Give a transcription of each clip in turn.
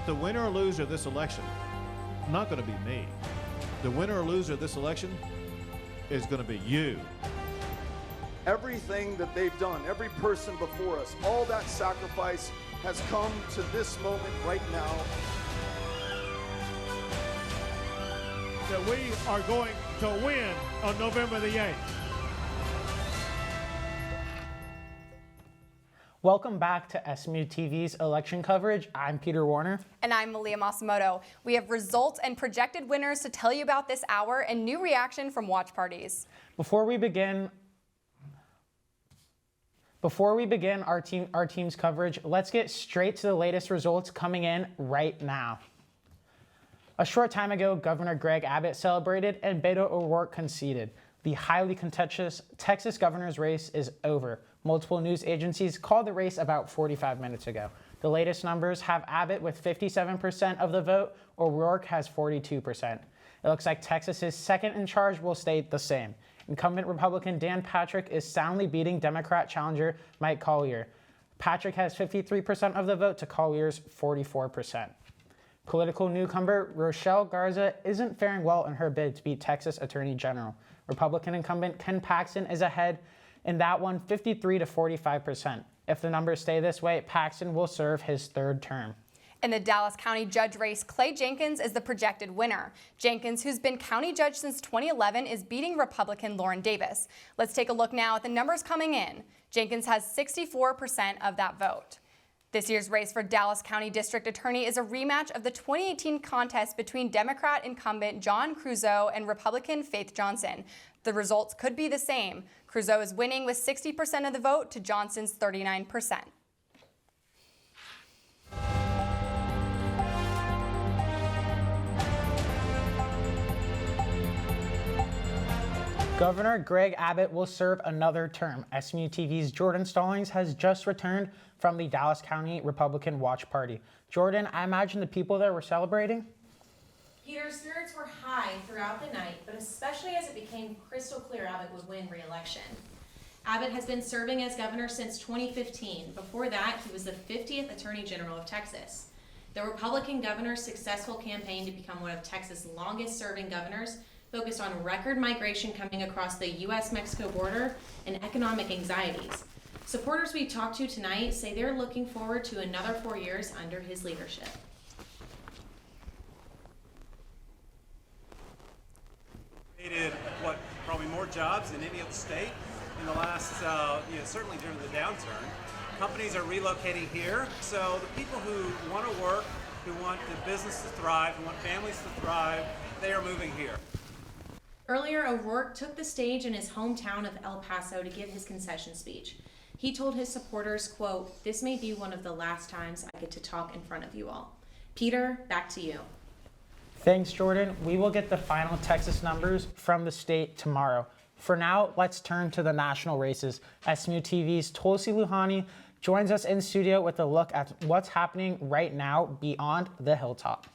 But the winner or loser of this election, not going to be me. The winner or loser of this election is going to be you. Everything that they've done, every person before us, all that sacrifice has come to this moment right now. That we are going to win on November the 8th. Welcome back to SMU-TV's election coverage. I'm Peter Warner. And I'm Malia Masamoto. We have results and projected winners to tell you about this hour and new reaction from watch parties. Before we begin our team's coverage, let's get straight to the latest results coming in right now. A short time ago, Governor Greg Abbott celebrated and Beto O'Rourke conceded. The highly contentious Texas governor's race is over. Multiple news agencies called the race about 45 minutes ago. The latest numbers have Abbott with 57% of the vote. O'Rourke has 42%. It looks like Texas's second in charge will stay the same. Incumbent Republican Dan Patrick is soundly beating Democrat challenger Mike Collier. Patrick has 53% of the vote to Collier's 44%. Political newcomer Rochelle Garza isn't faring well in her bid to beat Texas Attorney General. Republican incumbent Ken Paxton is ahead in that one, 53 to 45%. If the numbers stay this way, Paxton will serve his third term. In the Dallas County judge race, Clay Jenkins is the projected winner. Jenkins, who's been county judge since 2011, is beating Republican Lauren Davis. Let's take a look now at the numbers coming in. Jenkins has 64% of that vote. This year's race for Dallas County District Attorney is a rematch of the 2018 contest between Democrat incumbent John Crusoe and Republican Faith Johnson. The results could be the same. Crusoe is winning with 60% of the vote to Johnson's 39%. Governor Greg Abbott will serve another term. SMU-TV's Jordan Stallings has just returned from the Dallas County Republican Watch Party. Jordan, I imagine the people there were celebrating? Peter, spirits were high throughout the night, but especially as it became crystal clear Abbott would win re-election. Abbott has been serving as governor since 2015. Before that, he was the 50th Attorney General of Texas. The Republican governor's successful campaign to become one of Texas' longest-serving governors focused on record migration coming across the U.S.-Mexico border and economic anxieties. Supporters we talked to tonight say they're looking forward to another 4 years under his leadership. Created probably more jobs than any other state in the last, certainly during the downturn. Companies are relocating here, so the people who want to work, who want the business to thrive, who want families to thrive, they are moving here. Earlier, O'Rourke took the stage in his hometown of El Paso to give his concession speech. He told his supporters, quote, "This may be one of the last times I get to talk in front of you all." Peter, back to you. Thanks, Jordan. We will get the final Texas numbers from the state tomorrow. For now, let's turn to the national races. SMU-TV's Tulsi Luhani joins us in studio with a look at what's happening right now beyond the Hilltop.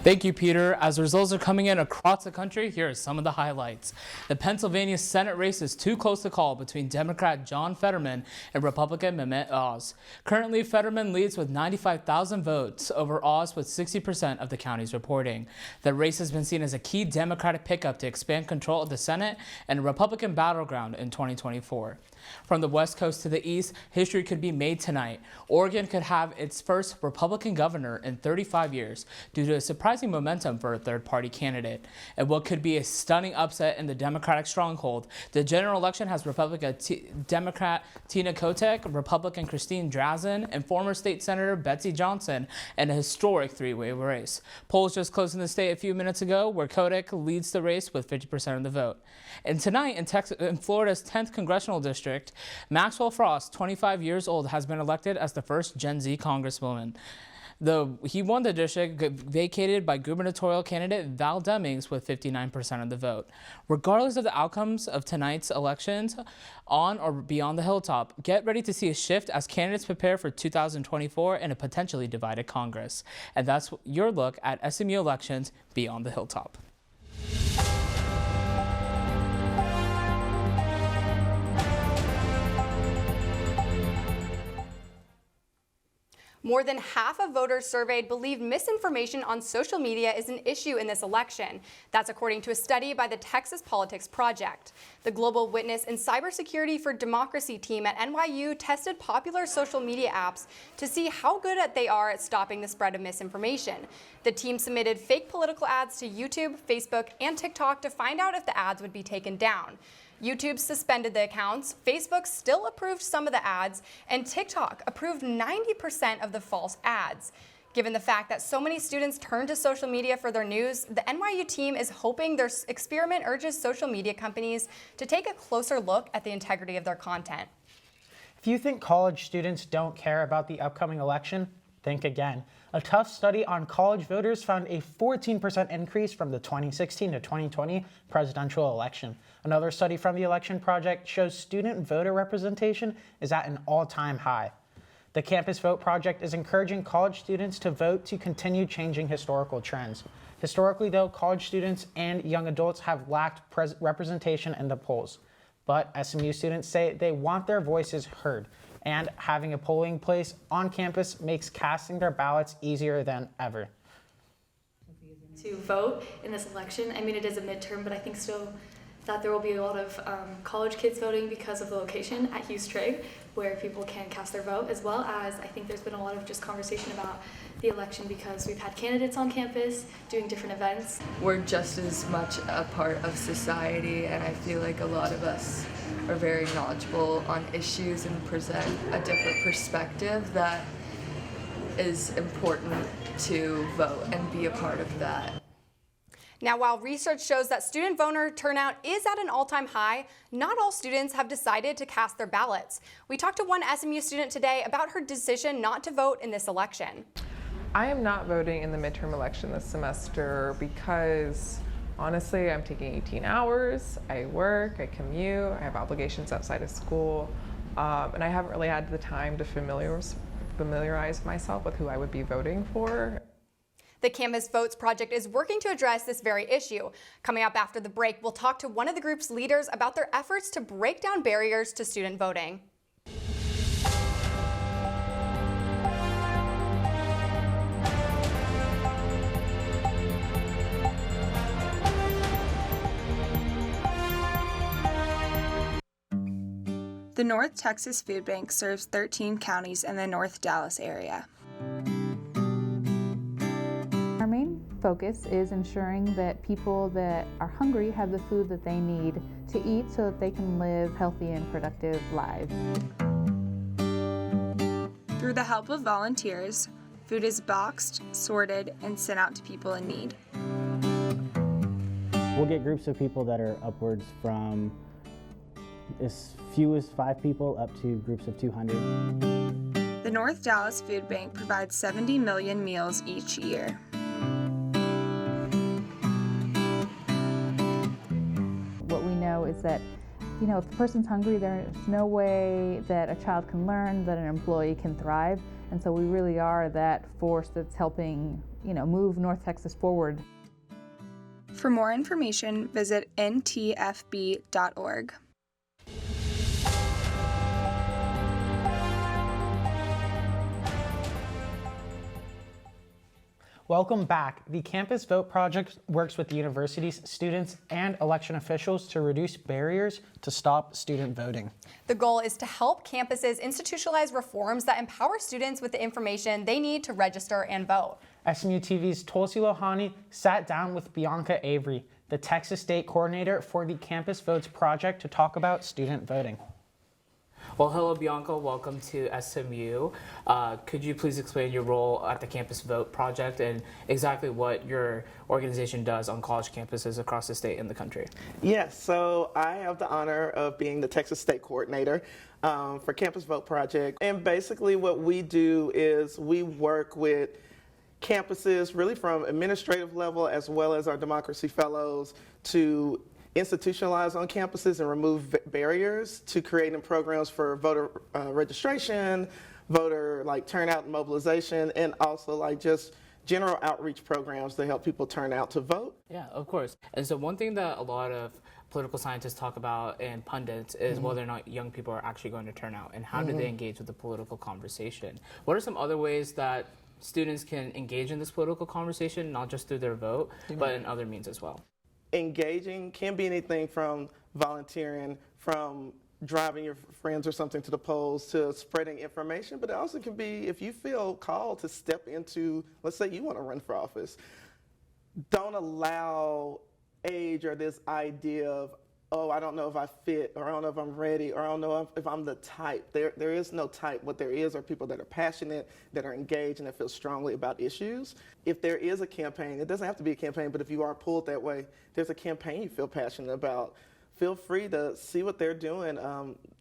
Thank you, Peter. As the results are coming in across the country, here are some of the highlights. The Pennsylvania Senate race is too close to call between Democrat John Fetterman and Republican Mehmet Oz. Currently, Fetterman leads with 95,000 votes over Oz with 60% of the county's reporting. The race has been seen as a key Democratic pickup to expand control of the Senate and a Republican battleground in 2024. From the West Coast to the East, history could be made tonight. Oregon could have its first Republican governor in 35 years due to a surprising momentum for a third-party candidate. And what could be a stunning upset in the Democratic stronghold, the general election has Democrat Tina Kotek, Republican Christine Drazin, and former state Senator Betsy Johnson in a historic three-way race. Polls just closed in the state a few minutes ago, where Kotek leads the race with 50% of the vote. And tonight, in Florida's 10th congressional district, Maxwell Frost, 25 years old, has been elected as the first Gen Z congresswoman. He won the district vacated by gubernatorial candidate Val Demings with 59% of the vote. Regardless of the outcomes of tonight's elections on or beyond the Hilltop, get ready to see a shift as candidates prepare for 2024 and a potentially divided Congress. And that's your look at SMU elections beyond the Hilltop. More than half of voters surveyed believe misinformation on social media is an issue in this election. That's according to a study by the Texas Politics Project. The Global Witness in Cybersecurity for Democracy team at NYU tested popular social media apps to see how good they are at stopping the spread of misinformation. The team submitted fake political ads to YouTube, Facebook, and TikTok to find out if the ads would be taken down. YouTube suspended the accounts, Facebook still approved some of the ads, and TikTok approved 90% of the false ads. Given the fact that so many students turn to social media for their news, the NYU team is hoping their experiment urges social media companies to take a closer look at the integrity of their content. If you think college students don't care about the upcoming election, think again. A tough study on college voters found a 14% increase from the 2016 to 2020 presidential election. Another study from the Election Project shows student voter representation is at an all-time high. The Campus Vote Project is encouraging college students to vote to continue changing historical trends. Historically, though, college students and young adults have lacked representation in the polls. But SMU students say they want their voices heard, and having a polling place on campus makes casting their ballots easier than ever. To vote in this election, I mean, it is a midterm, but I think still that there will be a lot of college kids voting because of the location at Hughes Trigg, where people can cast their vote, as well as I think there's been a lot of just conversation about the election because we've had candidates on campus doing different events. We're just as much a part of society, and I feel like a lot of us are very knowledgeable on issues and present a different perspective that is important to vote and be a part of that. Now, while research shows that student voter turnout is at an all-time high, not all students have decided to cast their ballots. We talked to one SMU student today about her decision not to vote in this election. I am not voting in the midterm election this semester because honestly, I'm taking 18 hours, I work, I commute, I have obligations outside of school, and I haven't really had the time to familiarize myself with who I would be voting for. The Campus Votes Project is working to address this very issue. Coming up after the break, we'll talk to one of the group's leaders about their efforts to break down barriers to student voting. The North Texas Food Bank serves 13 counties in the North Dallas area. Our main focus is ensuring that people that are hungry have the food that they need to eat so that they can live healthy and productive lives. Through the help of volunteers, food is boxed, sorted, and sent out to people in need. We'll get groups of people that are upwards from as few as 5 people up to groups of 200. The North Dallas Food Bank provides 70 million meals each year. What we know is that, if a person's hungry, there's no way that a child can learn, that an employee can thrive. And so we really are that force that's helping, move North Texas forward. For more information, visit ntfb.org. Welcome back. The Campus Vote Project works with the university's students and election officials to reduce barriers to stop student voting. The goal is to help campuses institutionalize reforms that empower students with the information they need to register and vote. SMU-TV's Tulsi Lohani sat down with Bianca Avery, the Texas State Coordinator for the Campus Votes Project, to talk about student voting. Well, hello, Bianca. Welcome to SMU. Could you please explain your role at the Campus Vote Project and exactly what your organization does on college campuses across the state and the country? Yes, so I have the honor of being the Texas State Coordinator for Campus Vote Project. And basically what we do is we work with campuses really from administrative level as well as our democracy fellows to institutionalize on campuses and remove barriers to creating programs for voter registration, voter turnout and mobilization, and also just general outreach programs to help people turn out to vote. Yeah, of course. And so one thing that a lot of political scientists talk about and pundits is whether or not young people are actually going to turn out and how do they engage with the political conversation. What are some other ways that students can engage in this political conversation, not just through their vote, but in other means as well? Engaging can be anything from volunteering, from driving your friends or something to the polls, to spreading information, but it also can be if you feel called to step into, let's say you want to run for office. Don't allow age or this idea of, oh, I don't know if I fit, or I don't know if I'm ready, or I don't know if I'm the type. There is no type. What there is are people that are passionate, that are engaged, and that feel strongly about issues. If there is a campaign, it doesn't have to be a campaign, but if you are pulled that way, there's a campaign you feel passionate about, feel free to see what they're doing.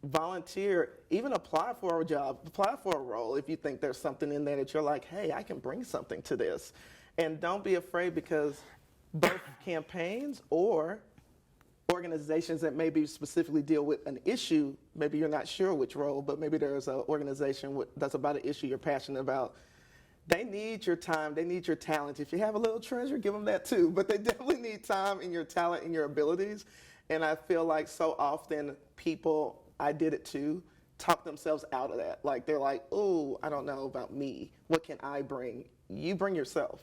Volunteer, even apply for a job, apply for a role if you think there's something in there that you're like, hey, I can bring something to this. And don't be afraid, because both campaigns or organizations that maybe specifically deal with an issue, maybe you're not sure which role, but maybe there's an organization that's about an issue you're passionate about. They need your time, they need your talent. If you have a little treasure, give them that too, but they definitely need time and your talent and your abilities. And I feel like so often people, I did it too, talk themselves out of that. Like they're like, oh, I don't know about me. What can I bring? You bring yourself,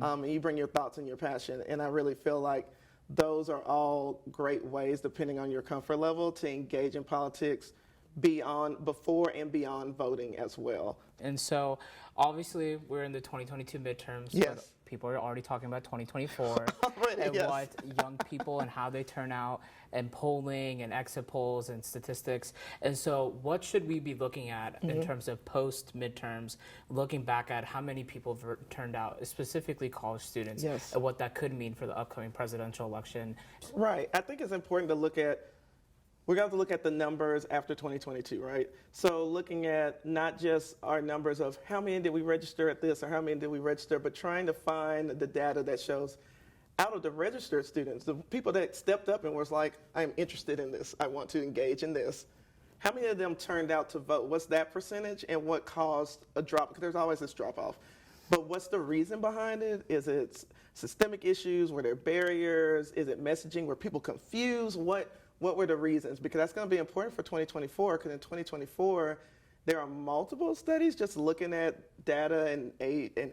and you bring your thoughts and your passion. And I really feel like those are all great ways, depending on your comfort level, to engage in politics before and beyond voting as well. And so, obviously, we're in the 2022 midterms. Yes. People are already talking about 2024 and what young people and how they turn out and polling and exit polls and statistics. And so what should we be looking at in terms of post-midterms, looking back at how many people have turned out, specifically college students, and what that could mean for the upcoming presidential election? Right. I think it's important to look at, we're going to have to look at the numbers after 2022, right? So looking at not just our numbers of how many did we register at this or how many did we register, but trying to find the data that shows out of the registered students, the people that stepped up and was like, I'm interested in this, I want to engage in this. How many of them turned out to vote? What's that percentage, and what caused a drop? Because there's always this drop off. But what's the reason behind it? Is it systemic issues? Were there barriers? Is it messaging? Were people confused? What were the reasons? Because that's going to be important for 2024, because in 2024, there are multiple studies just looking at data and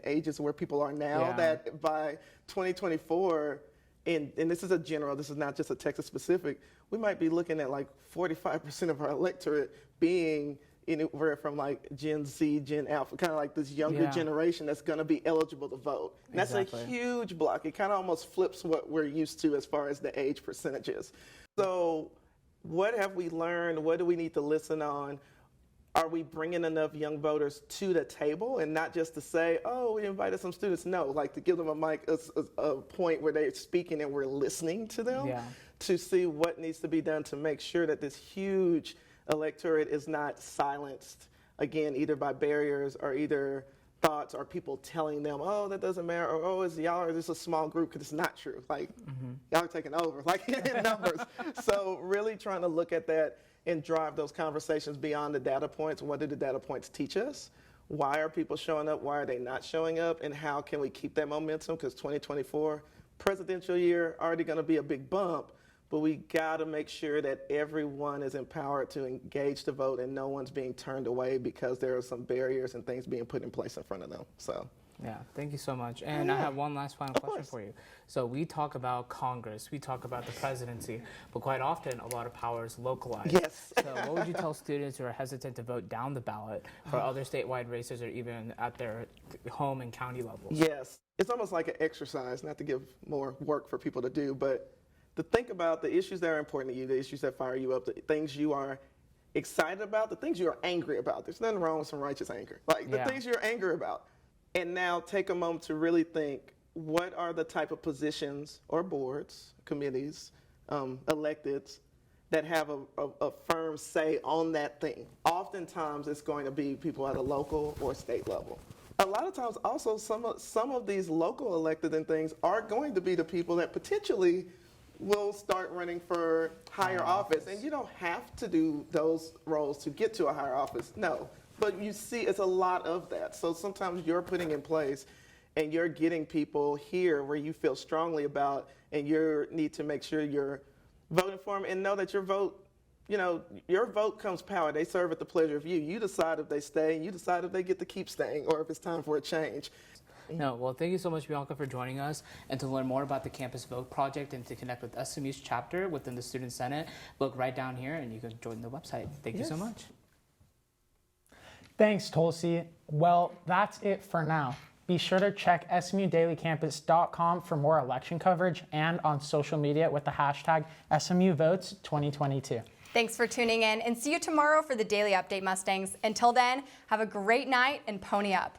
ages where people are now, that by 2024, and this is a general, this is not just a Texas specific, we might be looking at like 45% of our electorate being anywhere from like Gen Z, Gen Alpha, kind of like this younger generation that's going to be eligible to vote. And that's a huge block. It kind of almost flips what we're used to as far as the age percentages. So what have we learned? What do we need to listen on? Are we bringing enough young voters to the table, and not just to say, oh, we invited some students? No, like to give them a mic, a point where they're speaking and we're listening to them to see what needs to be done to make sure that this huge electorate is not silenced, again, either by barriers or either thoughts or people telling them, oh, that doesn't matter, or oh, y'all are just a small group, because it's not true. Like, y'all are taking over, like in numbers. So really trying to look at that and drive those conversations beyond the data points. What do the data points teach us? Why are people showing up? Why are they not showing up? And how can we keep that momentum? Because 2024, presidential year, already going to be a big bump. But we got to make sure that everyone is empowered to engage to vote and no one's being turned away because there are some barriers and things being put in place in front of them. So. Yeah, thank you so much. And I have one last final question for you. So we talk about Congress, we talk about the presidency, but quite often a lot of power is localized. Yes. So what would you tell students who are hesitant to vote down the ballot for other statewide races or even at their home and county levels? Yes. It's almost like an exercise, not to give more work for people to do, but to think about the issues that are important to you, the issues that fire you up, the things you are excited about, the things you are angry about. There's nothing wrong with some righteous anger. Like the things you're angry about. And now take a moment to really think, what are the type of positions or boards, committees, electeds that have a firm say on that thing? Oftentimes it's going to be people at a local or state level. A lot of times also some of these local elected and things are going to be the people that potentially will start running for higher office. And you don't have to do those roles to get to a higher office, no. But you see, it's a lot of that. So sometimes you're putting in place and you're getting people here where you feel strongly about, and you need to make sure you're voting for them, and know that your vote, you know, your vote comes power. They serve at the pleasure of you. You decide if they stay, and you decide if they get to keep staying or if it's time for a change. No, well, thank you so much, Bianca, for joining us. And to learn more about the Campus Vote Project and to connect with SMU's chapter within the Student Senate, look right down here and you can join the website. Thank you so much. Thanks, Tulsi. Well, that's it for now. Be sure to check smudailycampus.com for more election coverage and on social media with the hashtag SMUVotes2022. Thanks for tuning in and see you tomorrow for the Daily Update Mustangs. Until then, have a great night and pony up.